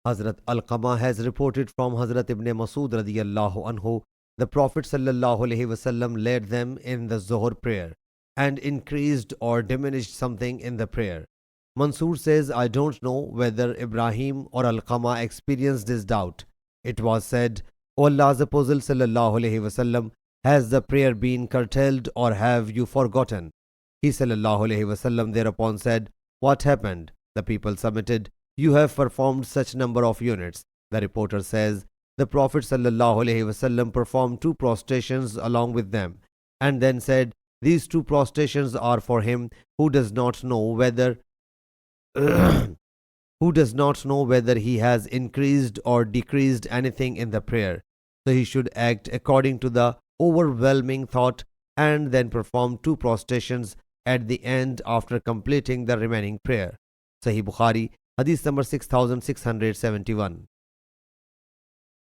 Hazrat Alqama has reported from Hazrat Ibn Masud radiyallahu anhu, the Prophet sallallahu alaihi wasallam led them in the Zohar prayer and increased or diminished something in the prayer. Mansoor says, I don't know whether Ibrahim or Alqama experienced this doubt. It was said, O Allah's Apostle sallallahu alaihi wasallam, has the prayer been curtailed or have you forgotten? He sallallahu alaihi wasallam thereupon said, what happened? The people submitted, you have performed such number of units. The reporter says, the Prophet sallallahu alaihi wasallam performed 2 prostrations along with them and then said, these 2 prostrations are for him who does not know whether he has increased or decreased anything in the prayer. So he should act according to the overwhelming thought and then perform 2 prostrations at the end after completing the remaining prayer. Sahih Bukhari, Hadith number 6671.